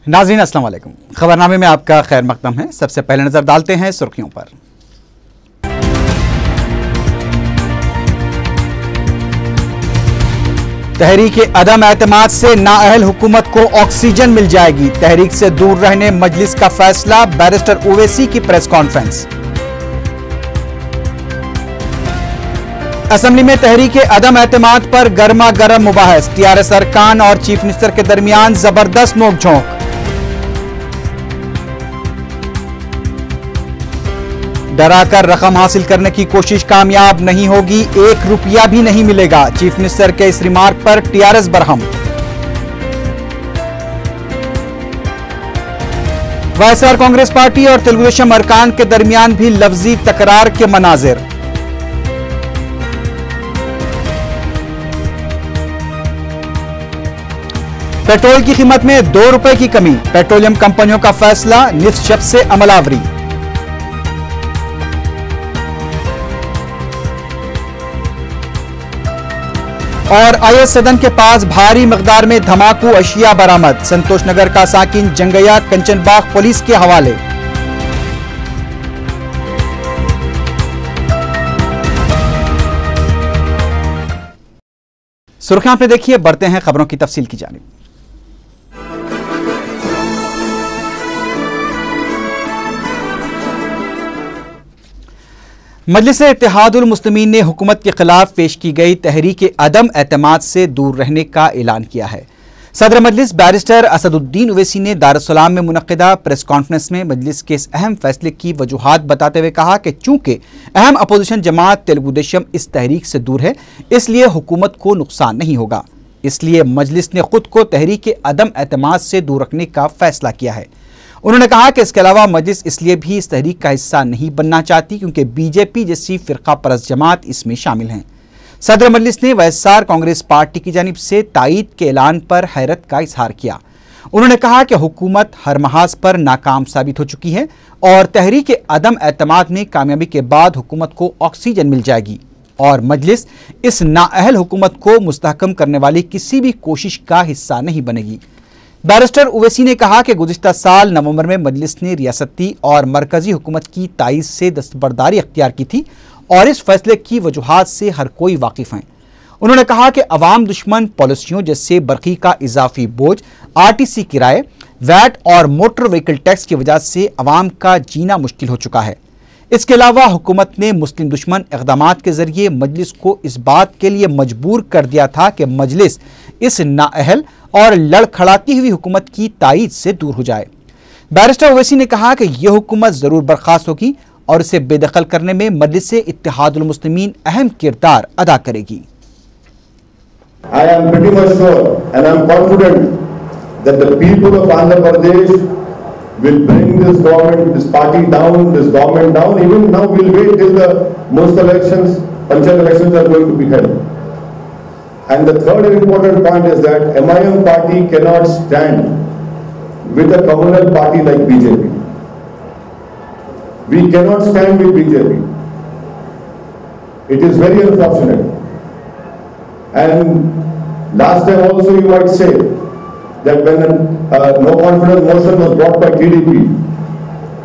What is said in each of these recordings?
नाज़रीन अस्सलाम वालेकुम। खबरनामे में आपका खैर मकदम है। सबसे पहले नजर डालते हैं सुर्खियों पर। तहरीक अदम एतमाद से नाअहल हुकूमत को ऑक्सीजन मिल जाएगी। तहरीक से दूर रहने मजलिस का फैसला। बैरिस्टर ओवैसी की प्रेस कॉन्फ्रेंस। असेंबली में तहरीक अदम एतमाद पर गर्मा गर्म मुबाहस। टीआरएस अरकान और चीफ मिनिस्टर के दरमियान जबरदस्त नोकझोंक। डराकर रकम हासिल करने की कोशिश कामयाब नहीं होगी, 1 रुपया भी नहीं मिलेगा। चीफ मिनिस्टर के इस रिमार्क पर TRS Barham. YSR Congress party और तेलुगुदेशम अरकान के दरमियान भी लफ्जी तकरार के मनाजिर। पेट्रोल की कीमत में 2 रुपए की कमी। पेट्रोलियम कंपनियों का फैसला, निस शब से अमलावरी। और आईएस सदन के पास भारी मकदार में धमाकू अशिया बरामद। संतोष नगर का साकिन जंगैया कंचनबाग पुलिस के हवाले। सुर्खियां पे देखिए, बढ़ते हैं खबरों की तफसील की जानिब। मजलिस-ए-इत्तेहादुल मुस्लिमीन ने हुकूमत के खिलाफ पेश की गई तहरीक अदम एतमाद से दूर रहने का ऐलान किया है। सदर मजलिस बैरिस्टर असदुद्दीन ओवैसी ने दारुस्सलाम में मुनक्किदा प्रेस कॉन्फ्रेंस में मजलिस के इस अहम फैसले की वजूहात बताते हुए कहा कि चूंकि अहम अपोजिशन जमात तेलुगुदेशम इस तहरीक से दूर है, इसलिए हुकूमत को नुकसान नहीं होगा। इसलिए मजलिस ने खुद को तहरीक अदम एतमाद से दूर रखने का फैसला किया है। उन्होंने कहा कि इसके अलावा मजलिस इसलिए भी इस तहरीक का हिस्सा नहीं बनना चाहती क्योंकि बीजेपी जैसी फिरका परस्त जमात इसमें शामिल हैं। सदर मजलिस ने वाईएसआर कांग्रेस पार्टी की जानिब से तायीद के ऐलान पर हैरत का इजहार किया। उन्होंने कहा कि हुकूमत हर महाज पर नाकाम साबित हो चुकी है और तहरीक अदम एतमाद में कामयाबी के बाद हुकूमत को ऑक्सीजन मिल जाएगी और मजलिस इस नाअहल हुकूमत को मुस्तहकम करने वाली किसी भी कोशिश का हिस्सा नहीं बनेगी। बैरिस्टर ओवैसी ने कहा कि गुज़िश्ता साल नवंबर में मजलिस ने रियासती और मरकजी हुकूमत की तायीद से दस्तबरदारी अख्तियार की थी और इस फैसले की वजूहात से हर कोई वाकिफ हैं। उन्होंने कहा कि अवाम दुश्मन पॉलिसियों जैसे बरकी का इजाफी बोझ, आरटीसी किराए, वैट और मोटर व्हीकल टैक्स की वजह से अवाम का जीना मुश्किल हो चुका है। इसके अलावा हुकूमत ने मुस्लिम दुश्मन इक़दामात के जरिए मजलिस को इस बात के लिए मजबूर कर दिया था कि मजलिस इस नाअहल और लड़खड़ाती हुई हुकूमत की तायीद से दूर हो जाए। बैरिस्टर ओवैसी ने कहा कि यह हुकूमत जरूर बर्खास्त होगी और इसे बेदखल करने में मजलिस-ए-इत्तेहादुल मुस्लिमीन अहम किरदार अदा करेगी। I am pretty much sure and I am confident that the people of Andhra Pradesh will bring this government, this party down, this government down. Even now we'll wait till the most elections, panchayat elections are going to be held. And the third important point is that MIM party cannot stand with a communal party like BJP. We cannot stand with BJP. It is very unfortunate. And last time also you might say that when no confidence motion was brought by TDP,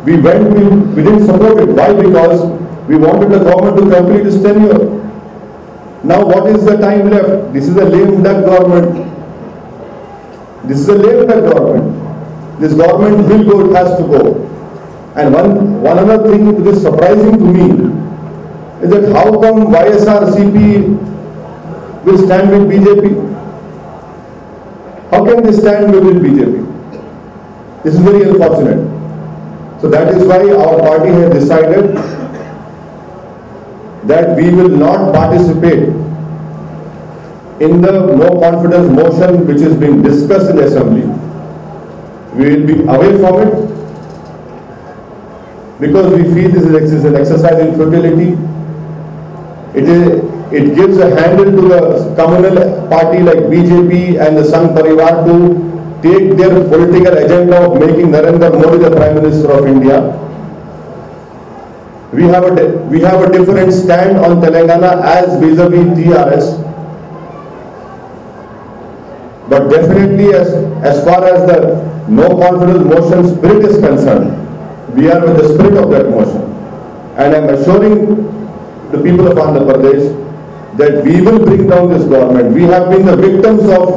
we didn't support it. Why? Because we wanted the government to complete its tenure. Now what is the time left? This is a lame duck government. This is a lame duck government. This government will go, it has to go. And one other thing that is surprising to me is that how come YSRCP will stand with BJP? How can they stand with BJP? This is very unfortunate. So that is why our party has decided that we will not participate in the no confidence motion which is being discussed in the assembly. We will be away from it because we feel this is an exercise in futility. It gives a handle to the communal party like BJP and the Sangh Parivar to take their political agenda of making Narendra Modi the Prime Minister of India. We have a different stand on Telangana as vis-a-vis TRS. But definitely as far as the no confidence motion spirit is concerned, we are with the spirit of that motion. And I am assuring the people of Andhra Pradesh that we will bring down this government. We have been the victims of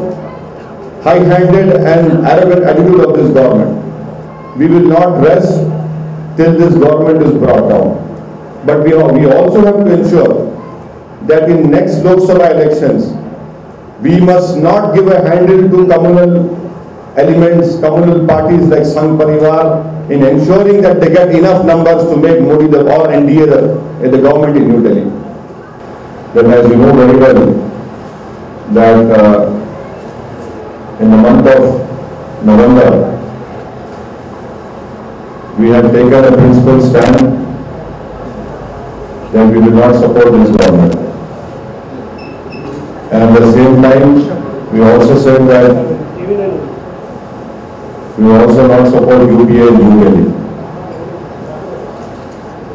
high-handed and arrogant attitude of this government. We will not rest till this government is brought down. But we also have to ensure that in next Lok Sabha elections, we must not give a handle to communal elements, communal parties like Sangh Parivar in ensuring that they get enough numbers to make Modi or NDA the government in New Delhi. Then as you know very well that in the month of November, we have taken a principal stand that we will not support this government. And at the same time, we also said that we will also not support UPA in New Delhi.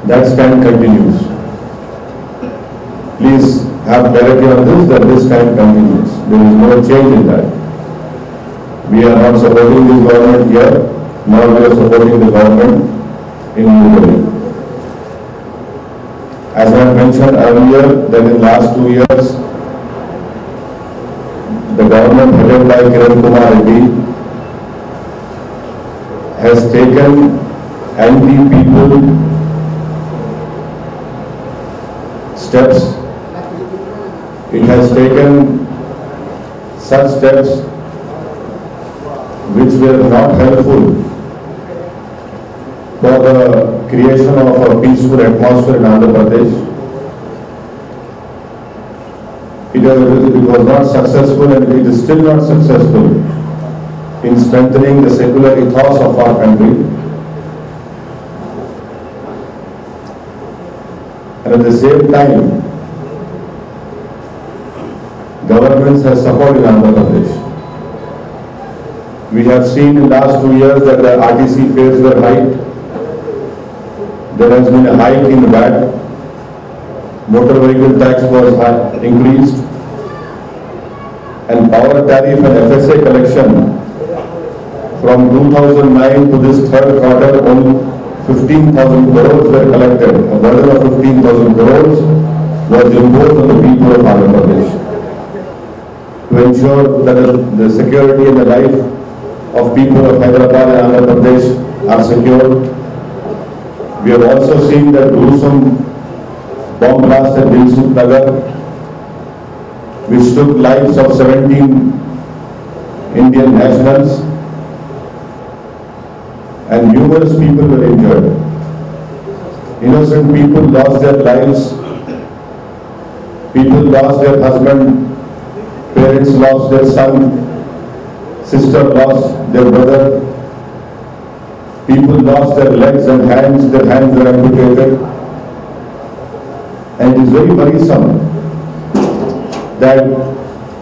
That stand continues. Please have clarity on this, that this stand continues. There is no change in that. We are not supporting this government here, nor we are supporting the government in New Delhi. As I mentioned earlier, that in last 2 years, the government headed by Kiran Kumar Reddy has taken anti-people steps. It has taken such steps which were not helpful for the creation of a peaceful atmosphere in Andhra Pradesh. It was not successful, and it is still not successful in strengthening the secular ethos of our country. And at the same time, governments have suffered in Andhra Pradesh. We have seen in the last 2 years that the RTC fares were hiked. There has been a hike in VAT. Motor vehicle tax was increased. And power tariff and FSA collection from 2009 to this third quarter, only 15,000 crores were collected. A burden of 15,000 crores was imposed on the people of Andhra Pradesh to ensure that the security and the life of people of Hyderabad and Andhra Pradesh are secured. We have also seen that gruesome bomb blast at Dilsukh Nagar, which took lives of 17 Indian nationals, and numerous people were injured. Innocent people lost their lives. People lost their husband, parents lost their son, sister lost their brother. People lost their legs and hands, their hands were amputated. And it is very worrisome that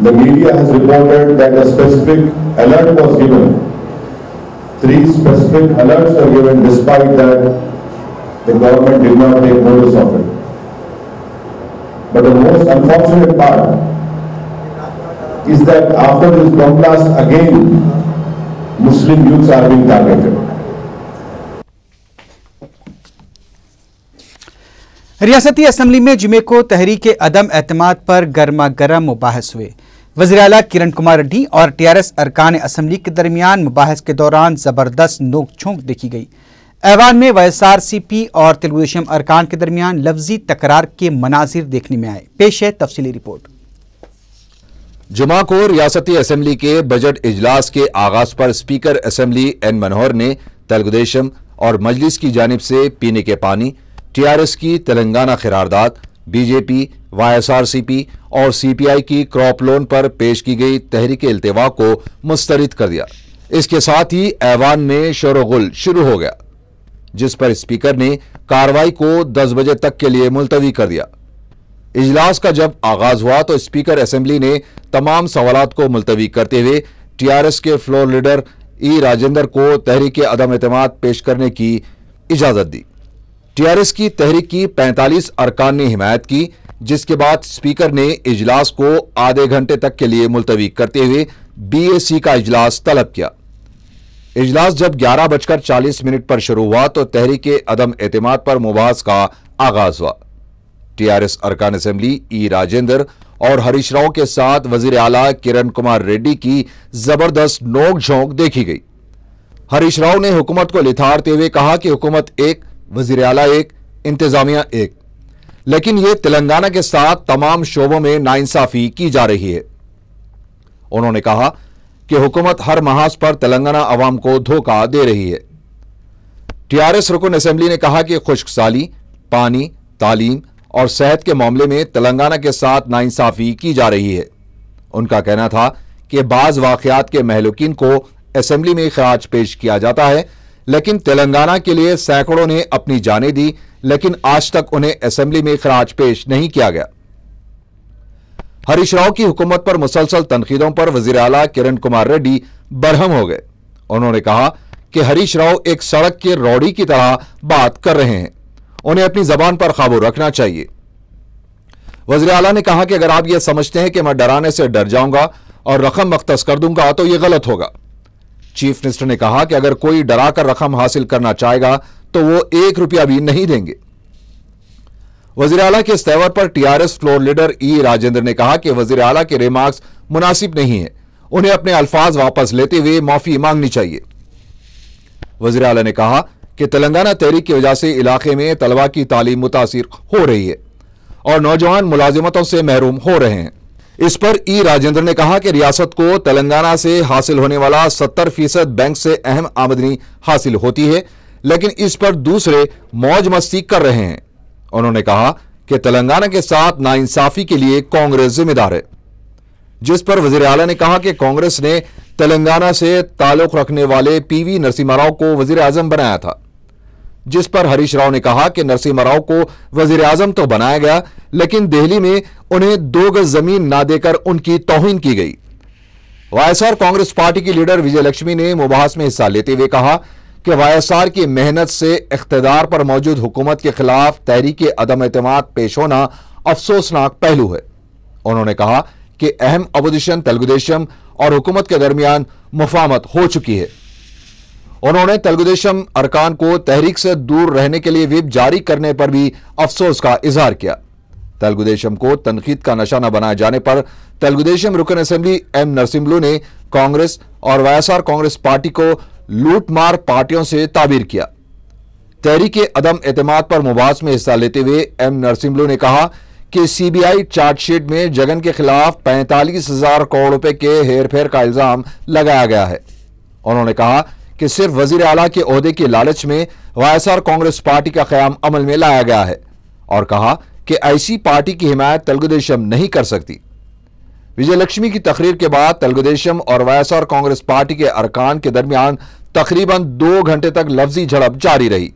the media has reported that a specific alert was given. 3 specific alerts were given, despite that the government did not take notice of it. But the most unfortunate part is that after this bomb blast, again Muslim youths are being targeted. रियासती assembly में जुमे को तहरीक अदम एतमाद पर गर्मा गर्म मुबाहस हुए। वज़ीर आला किरण कुमार रेड्डी और टीआरएस अरकान असम्बली के दरमियान मुबाहस के दौरान जबरदस्त नोक झोंक देखी गई। ऐवान में वाईएसआरसीपी और तेलुगुदेशम अरकान के दरमियान लफ्जी तकरार के मनाजिर देखने में आए। पेश है तफसीली रिपोर्ट। जुमा को रियासती असम्बली के बजट इजलास के आगाज पर स्पीकर असम्बली एन मनोहर ने तेलुगुदेशम और मजलिस की जानिब से पीने के पानी, टीआरएस की तेलंगाना खिरारदाद, बीजेपी, वाईएसआरसीपी और सीपीआई की क्रॉप लोन पर पेश की गई तहरीक इल्तिवा को मुस्तरद कर दिया। इसके साथ ही ऐवान में शोरगुल शुरू हो गया, जिस पर स्पीकर ने कार्रवाई को 10 बजे तक के लिए मुलतवी कर दिया। इजलास का जब आगाज हुआ तो स्पीकर असेंबली ने तमाम सवालात को मुलतवी करते हुए टीआरएस के फ्लोर लीडर ई राजेंद्र को तहरीक अदम एतमाद पेश करने की इजाजत दी। टीआरएस की तहरीक की 45 अरकान ने हिमायत की, जिसके बाद स्पीकर ने इजलास को आधे घंटे तक के लिए मुलतवी करते हुए BAC का इजलास तलब किया। इजलास जब 11:40 पर शुरू हुआ तो तहरीक अदम एतमाद पर मुबाहस का आगाज हुआ। TRS अरकान असेंबली E राजेंद्र और हरीश राव के साथ वजीर आला किरण कुमार रेड्डी की जबरदस्त नोक-झोंक देखी गई। हरीश राव ने हुकूमत को लिथाड़ते हुए कहा कि हुकूमत एक, वजीर आला एक, इंतजामिया एक, लेकिन यह तेलंगाना के साथ तमाम शोबों में नाइंसाफी की जा रही है। उन्होंने कहा कि हुकूमत हर महाज पर तेलंगाना अवाम को धोखा दे रही है। TRS रुकन असेंबली ने कहा कि खुश्कसाली, पानी, तालीम और सेहत के मामले में तेलंगाना के साथ नाइंसाफी की जा रही है। उनका कहना था कि बाज वाकयात के महलूकीन को असेंबली में खराज पेश किया जाता है, लेकिन तेलंगाना के लिए सैकड़ों ने अपनी जानें दी, लेकिन आज तक उन्हें असेंबली में खराज पेश नहीं किया गया। हरीश राव की हुकूमत पर मुसलसल तनकीदों पर वजीर आला किरण कुमार रेड्डी बरहम हो गए। उन्होंने कहा कि हरीश राव एक सड़क के रौड़ी की तरह बात कर रहे हैं, उन्हें अपनी जबान पर काबू रखना चाहिए। वजीर आला ने कहा कि अगर आप यह समझते हैं कि मैं डराने से डर जाऊंगा और रकम मख्तस कर दूंगा तो यह गलत होगा। चीफ मिनिस्टर ने कहा कि अगर कोई डराकर रकम हासिल करना चाहेगा तो वो 1 रुपया भी नहीं देंगे। वजीर आला के इस तेवर पर TRS floor leader E Rajendra ने कहा कि वजीर आला के रिमार्क्स मुनासिब नहीं है, उन्हें अपने अल्फाज वापस लेते हुए माफी मांगनी चाहिए। वजीर आला ने कहा कि तेलंगाना तहरीक की वजह से इलाके में तलबा की तालीम मुतासिर हो रही है और नौजवान मुलाजिमतों से महरूम हो रहे हैं। इस पर E राजेंद्र ने कहा कि रियासत को तेलंगाना से हासिल होने वाला 70% बैंक से अहम आमदनी हासिल होती है, लेकिन इस पर दूसरे मौज मस्ती कर रहे हैं। उन्होंने कहा कि तेलंगाना के साथ नाइंसाफी के लिए कांग्रेस जिम्मेदार है, जिस पर वजीर आला ने कहा कि कांग्रेस ने तेलंगाना से ताल्लुक रखने वाले PV नरसिम्हा राव को वजीर आजम बनाया था, जिस पर हरीश राव ने कहा कि नरसिम्हा राव को वजीर आजम तो बनाया गया, लेकिन दिल्ली में उन्हें 2 गज जमीन ना देकर उनकी तौहीन की गई। YSR कांग्रेस पार्टी की लीडर विजय लक्ष्मी ने मुबाहस में हिस्सा लेते हुए कहा कि YSR की मेहनत से इख्तिदार पर मौजूद हुकूमत के खिलाफ तहरीक अदम एतमाद पेश होना अफसोसनाक पहलू है। उन्होंने कहा कि अहम अपोजिशन तेलुगुदेशम और हुकूमत के दरमियान मुफाहमत हो चुकी है। उन्होंने तेलुगुदेशम अरकान को तहरीक से दूर रहने के लिए व्हिप जारी करने पर भी अफसोस का इजहार किया। तेलुगुदेशम को तनकीद का निशाना बनाए जाने पर तेलुगुदेशम रुकन असेंबली M नरसिम्हलू ने कांग्रेस और YSR कांग्रेस पार्टी को लूटमार पार्टियों से ताबीर किया। तहरीक अदम एतमाद पर मुबाहस में हिस्सा लेते हुए M नरसिम्हलू ने कहा कि CBI चार्जशीट में जगन के खिलाफ 45,000 करोड़ रुपए के हेरफेर का इल्जाम लगाया गया है। उन्होंने कहा कि सिर्फ वजीर आला के ओहदे के लालच में YSR कांग्रेस पार्टी का क़याम अमल में लाया गया है और कहा कि ऐसी पार्टी की हिमायत तेलुगुदेशम नहीं कर सकती। विजय लक्ष्मी की तकरीर के बाद तेलुगुदेशम और YSR कांग्रेस पार्टी के अरकान के दरमियान तकरीबन 2 घंटे तक लफ्जी झड़प जारी रही।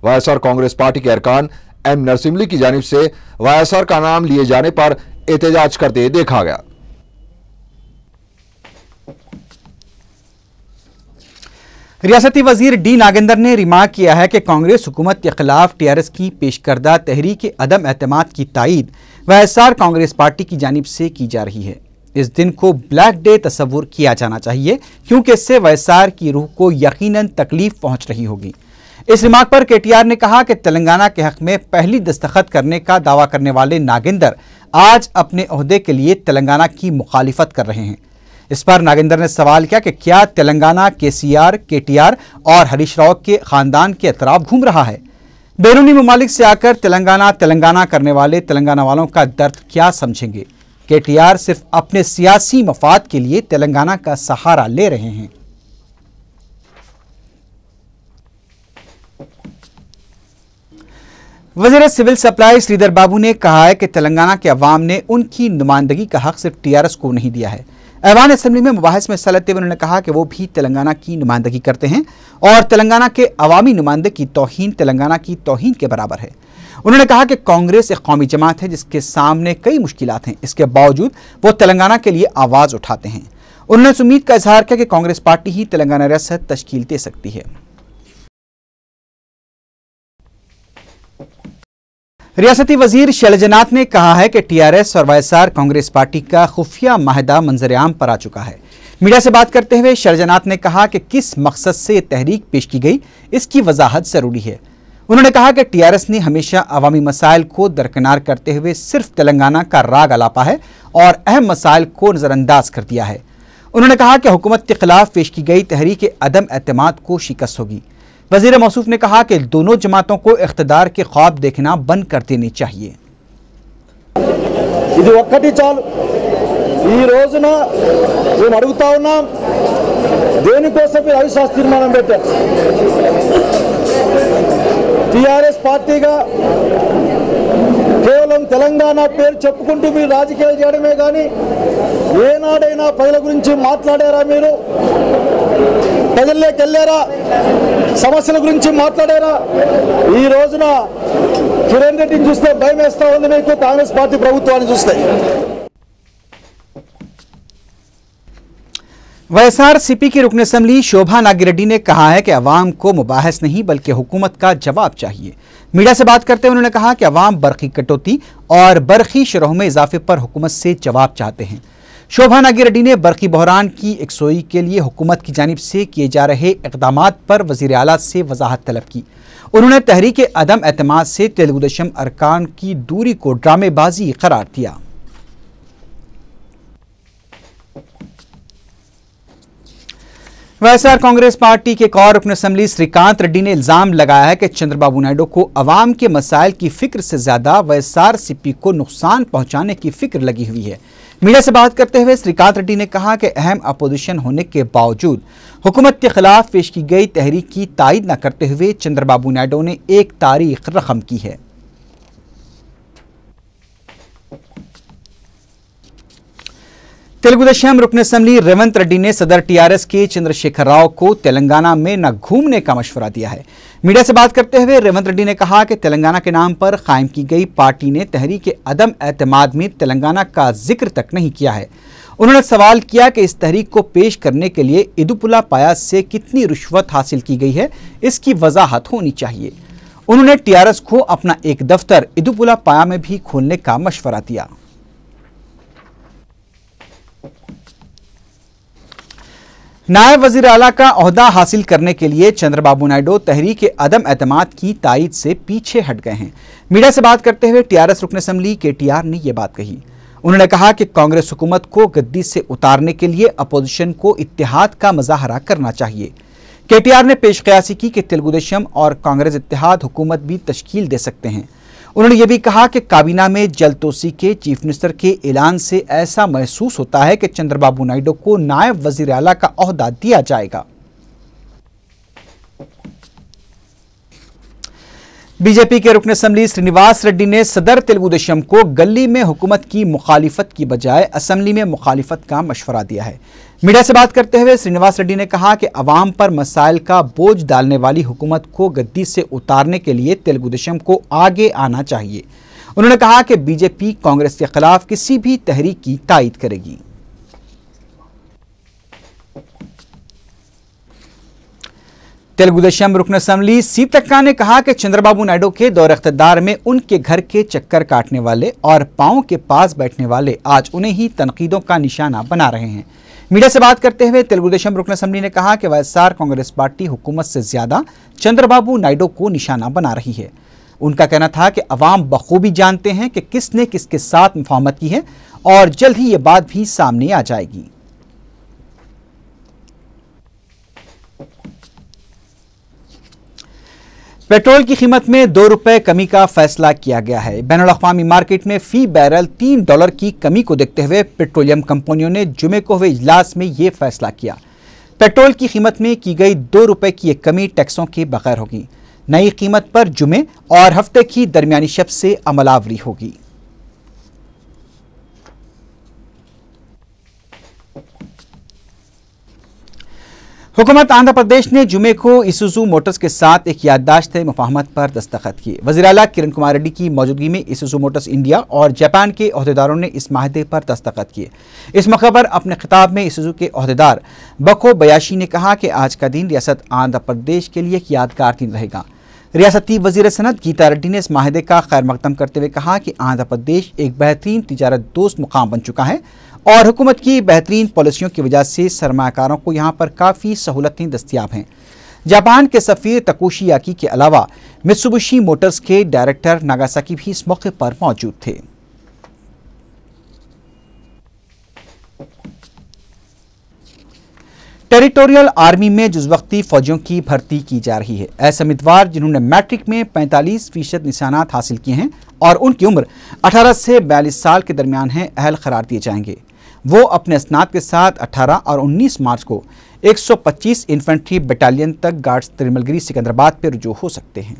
YSR कांग्रेस पार्टी के अरकान M नरसिम्हलू की जानिब से YSR का नाम लिए जाने पर एहतजाज करते देखा गया। रियासती वजीर D नागेंद्र ने रिमार्क किया है कि कांग्रेस हुकूमत के खिलाफ TRS की पेश करदा तहरीक अदम एतमाद की तायीद YSR कांग्रेस पार्टी की जानिब से की जा रही है। इस दिन को ब्लैक डे तस्वुर किया जाना चाहिए क्योंकि इससे YSR की रूह को यकीनन तकलीफ पहुंच रही होगी। इस रिमार्क पर KTR ने कहा कि तेलंगाना के हक में पहली दस्तखत करने का दावा करने वाले नागेंद्र आज अपने ओहदे के लिए तेलंगाना की मुखालिफत कर रहे हैं। इस पर नागेंद्र ने सवाल किया कि क्या तेलंगाना KCR, KTR और हरीश राव के खानदान के अतराफ घूम रहा है। बैरूनी ममालिक से आकर तेलंगाना करने वाले तेलंगाना वालों का दर्द क्या समझेंगे। KTR सिर्फ अपने सियासी मफाद के लिए तेलंगाना का सहारा ले रहे हैं। वज़ीर सिविल सप्लाई श्रीधर बाबू ने कहा है कि तेलंगाना के अवाम ने उनकी नुमाइंदगी का हक सिर्फ TRS को नहीं दिया है। ऐवान असेंबली में मुबाहिस में हिस्सा लेते हुए उन्होंने कहा कि वो भी तेलंगाना की नुमाइंदगी करते हैं और तेलंगाना के अवामी नुमाइंदे की तौहीन तेलंगाना की तौहीन के बराबर है। उन्होंने कहा कि कांग्रेस एक कौमी जमात है जिसके सामने कई मुश्किलात हैं, इसके बावजूद वो तेलंगाना के लिए आवाज़ उठाते हैं। उन्होंने इस उम्मीद का इजहार किया कि कांग्रेस पार्टी ही तेलंगाना रियासत तश्कील दे सकती है। रियासती वजीर शैलजनाथ ने कहा है कि TRS और YSR कांग्रेस पार्टी का खुफिया माहिदा मंजर आम पर आ चुका है। मीडिया से बात करते हुए शरजनात ने कहा कि किस मकसद से ये तहरीक पेश की गई, इसकी वजाहत जरूरी है। उन्होंने कहा कि टीआरएस ने हमेशा अवामी मसाइल को दरकिनार करते हुए सिर्फ तेलंगाना का राग अलापा है और अहम मसाइल को नजरअंदाज कर दिया है। उन्होंने कहा कि हुकूमत के खिलाफ पेश की गई तहरीक अदम एतमाद को शिकस्त होगी। वजीर मौसूफ ने कहा कि दोनों जमातों को इख्तिदार के ख्वाब देखना बंद कर देने चाहिए। ఇది ఒక్కటి చాలు। ఈ రోజున మేము అడుగుతా ఉన్నాం, దేనికోసం మీరు అవిశ్వాస తీర్మానం పెట్టారు? టీఆర్ఎస్ పార్టీగా కేవలం తెలంగాణ పేరు చెప్పుకుంటూ మీరు రాజకీయాలు చేయడమే కానీ ఏనాడైనా ప్రజల గురించి మాట్లాడారా? మీరు ప్రజల్లోకి వెళ్ళారా? సమస్యల గురించి మాట్లాడారా? ఈ రోజున కిరణ్ రెడ్డిని చూస్తే భయం వేస్తా ఉంది మీకు, కాంగ్రెస్ పార్టీ ప్రభుత్వాన్ని చూస్తే। वाईएसआरसीपी की रुकन असम्बली शोभा नागिरेड्डी ने कहा है कि अवाम को मुबाहस नहीं बल्कि हुकूमत का जवाब चाहिए। मीडिया से बात करते हुए उन्होंने कहा कि अवाम बरखी कटौती और बरखी शरहों में इजाफे पर हुकूमत से जवाब चाहते हैं। शोभा नागिरेड्डी ने बरखी बहरान की यकसोई के लिए हुकूमत की जानिब से किए जा रहे इक़दामात पर वज़ीर आला से वजाहत तलब की। उन्होंने तहरीक अदम एतमाद से तेलुगु देशम अरकान की दूरी को ड्रामेबाजी करार दिया। वाईएसआर कांग्रेस पार्टी के एक और रुकन असम्बली श्रीकांत रेड्डी ने इल्जाम लगाया है कि चंद्रबाबू नायडू को अवाम के मसाइल की फिक्र से ज्यादा वाईएसआरसीपी को नुकसान पहुंचाने की फिक्र लगी हुई है। मीडिया से बात करते हुए श्रीकांत रेड्डी ने कहा कि अहम अपोजिशन होने के बावजूद हुकूमत के खिलाफ पेश की गई तहरीक की तायद न करते हुए चंद्रबाबू नायडू ने एक तारीख रकम की है। तेलुगु देशम रुकन असम्बली रेवंत रेड्डी ने सदर टीआरएस के चंद्रशेखर राव को तेलंगाना में न घूमने का मशवरा दिया है। मीडिया से बात करते हुए रेवंत रेड्डी ने कहा कि तेलंगाना के नाम पर कायम की गई पार्टी ने तहरीक अदम एतमाद में तेलंगाना का जिक्र तक नहीं किया है। उन्होंने सवाल किया कि इस तहरीक को पेश करने के लिए इदुपुला पाया से कितनी रिश्वत हासिल की गई है, इसकी वजाहत होनी चाहिए। उन्होंने टीआरएस को अपना एक दफ्तर इदुपुला पाया में भी खोलने का मशवरा दिया। नायब वजीर आला का ओहदा हासिल करने के लिए चंद्रबाबू नायडू तहरीक अदम एतमाद की तायद से पीछे हट गए हैं। मीडिया से बात करते हुए टीआरएस रुकन असम्बली केटीआर ने यह बात कही। उन्होंने कहा कि कांग्रेस हुकूमत को गद्दी से उतारने के लिए अपोजिशन को इत्तेहाद का मुजाहरा करना चाहिए। केटीआर ने पेश कयासी की कि तेलुगु देशम और कांग्रेस इत्तेहाद हुकूमत भी तश्कील दे सकते हैं। उन्होंने ये भी कहा कि काबीना में जलतोसी के चीफ मिनिस्टर के ऐलान से ऐसा महसूस होता है कि चंद्रबाबू नायडू को नायब वजीर आला का ओहदा दिया जाएगा। बीजेपी के रुकन असम्बली श्रीनिवास रेड्डी ने सदर तेलुगु देशम को गली में हुकूमत की मुखालिफत की बजाय असम्बली में मुखालिफत का मशवरा दिया है। मीडिया से बात करते हुए श्रीनिवास रेड्डी ने कहा कि अवाम पर मसाइल का बोझ डालने वाली हुकूमत को गद्दी से उतारने के लिए तेलुगु देशम को आगे आना चाहिए। उन्होंने कहा कि बीजेपी कांग्रेस के खिलाफ किसी भी तहरीक की तायद करेगी। तेलुगु देशम रुकन असम्बली सीतक्का ने कहा कि चंद्रबाबू नायडू के दौर इख्तिदार में उनके घर के चक्कर काटने वाले और पांव के पास बैठने वाले आज उन्हें ही तनकीदों का निशाना बना रहे हैं। मीडिया से बात करते हुए तेलुगु देशम रुकन असम्बली ने कहा कि वाईएसआर कांग्रेस पार्टी हुकूमत से ज्यादा चंद्रबाबू नायडू को निशाना बना रही है। उनका कहना था कि अवाम बखूबी जानते हैं कि किसने किसके साथ मुफाहमत की है और जल्द ही ये बात भी सामने आ जाएगी। पेट्रोल की कीमत में ₹2 कमी का फैसला किया गया है। बैनुल-अक़वामी मार्केट में फी बैरल $3 की कमी को देखते हुए पेट्रोलियम कंपनियों ने जुमे को हुए इजलास में यह फैसला किया। पेट्रोल की कीमत में की गई ₹2 की एक कमी टैक्सों के बगैर होगी। नई कीमत पर जुमे और हफ्ते की दरमियानी शब से अमलावरी होगी। हुकूमत आंध्र प्रदेश ने जुमे को इसुजू मोटर्स के साथ एक याददाश्त मुफाहमत पर दस्तखत किए। वज़ीर आला किरण कुमार रेड्डी की मौजूदगी में इसुजू मोटर्स इंडिया और जापान के ओहदेदारों ने इस माहदे पर दस्तखत किए। इस मौके पर अपने खिताब में इसुजू के ओहदेदार बको बयाशी ने कहा कि आज का दिन रियासत आंध्र प्रदेश के लिए एक यादगार दिन रहेगा। रियासती वज़ीर सनत गीता रेड्डी ने इस माहदे का खैर मकदम करते हुए कहा कि आंध्र प्रदेश एक बेहतरीन तिजारत दोस्त मुकाम बन चुका है और हुकूमत की बेहतरीन पॉलिसियों की वजह से सरमायाकारों को यहाँ पर काफ़ी सहूलतें दस्तियाब हैं। जापान के सफ़ीर तकुशी याकी के अलावा मित्सुबिशी मोटर्स के डायरेक्टर नागासाकी भी इस मौके पर मौजूद थे। टेरिटोरियल आर्मी में जुज़वक्ती फौजियों की भर्ती की जा रही है। ऐसे उम्मीदवार जिन्होंने मैट्रिक में 45% निशानात हासिल किए हैं और उनकी उम्र 18 से 42 साल के दरमियान है, अहल करार दिए जाएंगे। वो अपने स्नात के साथ 18 और 19 मार्च को 125 इन्फेंट्री बटालियन तक गार्ड्स तिरमलगिरी सिकंदराबाद पर रुजू हो सकते हैं।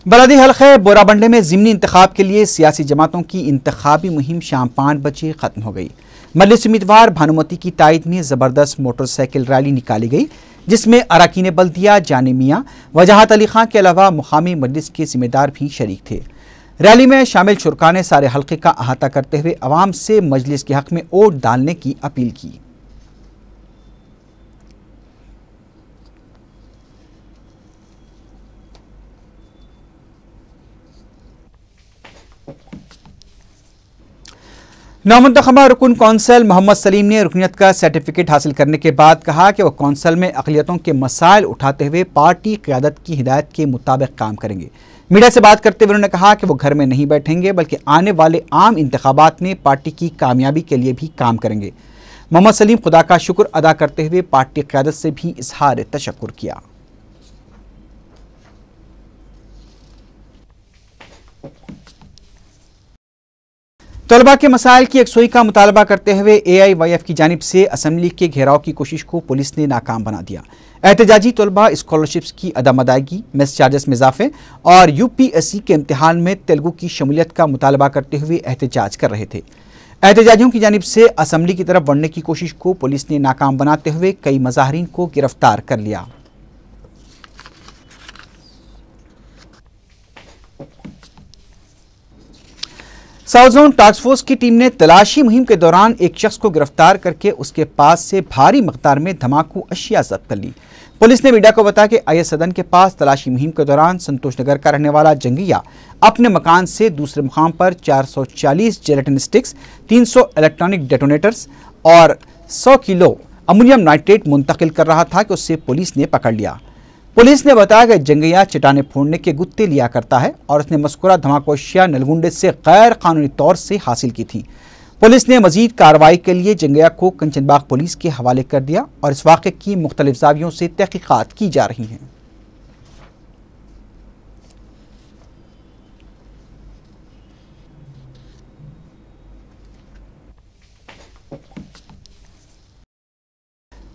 बलदी हल्के बोराबंडे में ज़िमनी इंतखाब के लिए सियासी जमातों की इंतखाबी मुहिम शाम 5 बजे ख़त्म हो गई। मजलिस उम्मीदवार भानुमती की तायद में ज़बरदस्त मोटरसाइकिल रैली निकाली गई, जिसमें अरकान बल्दिया, जाने मियाँ, वजाहत अली खां के अलावा मुकामी मजलिस के जिम्मेदार भी शरीक थे। रैली में शामिल शुरका ने सारे हल्के का अहाता करते हुए अवाम से मजलिस के हक में वोट डालने की अपील की। नौमुंतखबा रुकन कौंसल मोहम्मद सलीम ने रुकनियत का सर्टिफिकेट हासिल करने के बाद कहा कि वह कौंसल में अक़लियतों के मसाइल उठाते हुए पार्टी क़यादत की हिदायत के मुताबिक काम करेंगे। मीडिया से बात करते हुए उन्होंने कहा कि वो घर में नहीं बैठेंगे बल्कि आने वाले आम इंतखाबात में पार्टी की कामयाबी के लिए भी काम करेंगे। मोहम्मद सलीम खुदा का शुक्र अदा करते हुए पार्टी क़यादत से भी इज़हार तशक्कुर किया। तलबा के मसाइल की यकसुई का मुतालबा करते हुए AIYF की जानिब से असम्बली के घेराव की कोशिश को पुलिस ने नाकाम बना दिया। एहतजाजी तलबा स्कॉलरशिप्स की अदम अदायगी, मेस चार्जेस में इजाफे और UPSC के इम्तिहान में तेलुगु की शमूलियत का मुतालबा करते हुए एहतजाज कर रहे थे। एहतजाजियों की जानिब से असम्बली की तरफ बढ़ने की कोशिश को पुलिस ने नाकाम बनाते हुए कई मुजाहिरीन को गिरफ्तार कर लिया। साउथ जोन टास्क फोर्स की टीम ने तलाशी मुहिम के दौरान एक शख्स को गिरफ्तार करके उसके पास से भारी मकदार में धमाकू अशिया जब्त कर ली। पुलिस ने मीडिया को बताया कि IS सदन के पास तलाशी मुहिम के दौरान संतोष नगर का रहने वाला जंगिया अपने मकान से दूसरे मुकाम पर 440 जेलेटिन स्टिक्स, 300 इलेक्ट्रॉनिक डेटोनेटर्स और 100 किलो अमोनियम नाइट्रेट मुंतकिल कर रहा था कि उससे पुलिस ने पकड़ लिया। पुलिस ने बताया कि जंगिया चट्टाने फोड़ने के गुत्ते लिया करता है और उसने मस्कुरा धमाको अशिया नलगुंडे से गैर कानूनी तौर से हासिल की थी। पुलिस ने मजीद कार्रवाई के लिए जंगिया को कंचनबाग पुलिस के हवाले कर दिया और इस वाक़े की मुख्तलिफ जावियों से तहकीकात की जा रही हैं।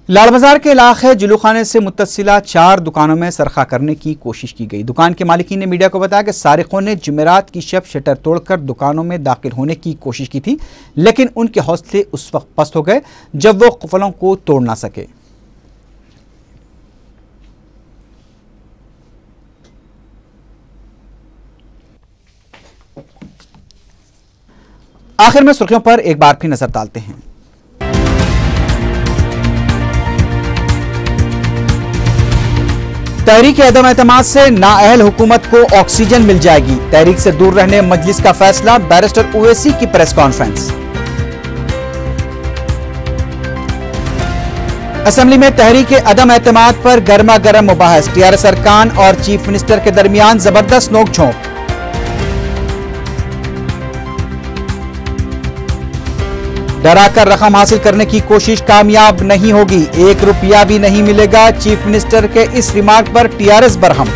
लाल बाजार के इलाके जुलूखाने से मुत्तसिला 4 दुकानों में सरखा करने की कोशिश की गई। दुकान के मालिकीन ने मीडिया को बताया कि सारिकों ने जुमेरात की शब शटर तोड़कर दुकानों में दाखिल होने की कोशिश की थी, लेकिन उनके हौसले उस वक्त पस्त हो गए जब वो कुफलों को तोड़ ना सके। आखिर में सुर्खियों पर एक बार फिर नजर डालते हैं। तहरीक अदम एतमाद से नाअहल हुकूमत को ऑक्सीजन मिल जाएगी। तहरीक से दूर रहने मजलिस का फैसला, बैरिस्टर ओवैसी की प्रेस कॉन्फ्रेंस। असेंबली में तहरीक अदम एतमाद पर गर्मा गर्म मुबाहस, TRS अरकान और चीफ मिनिस्टर के दरमियान जबरदस्त नोकझोंक। डराकर रकम हासिल करने की कोशिश कामयाब नहीं होगी, 1 रुपया भी नहीं मिलेगा। चीफ मिनिस्टर के इस रिमार्क पर TRS बरहम।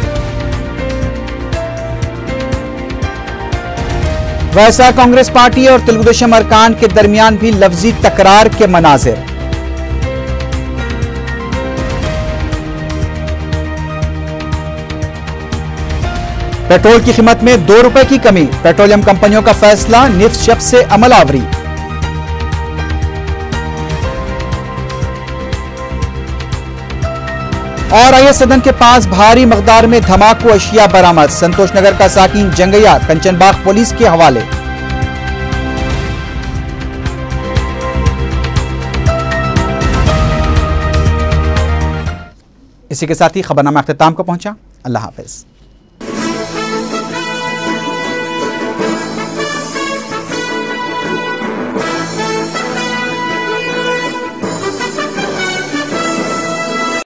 वैसा कांग्रेस पार्टी और तेलुगुदेशम अरकान के दरमियान भी लफ्जी तकरार के मनाजिर। पेट्रोल की कीमत में 2 रुपए की कमी, पेट्रोलियम कंपनियों का फैसला, निफ्ट शब से अमल आवरी। और IS सदन के पास भारी मकदार में धमाकू अशिया बरामद, संतोष नगर का साकिन जंगैया कंचनबाग पुलिस के हवाले। इसी के साथ ही खबरनामा अख्तिताम को पहुंचा। अल्लाह हाफिज।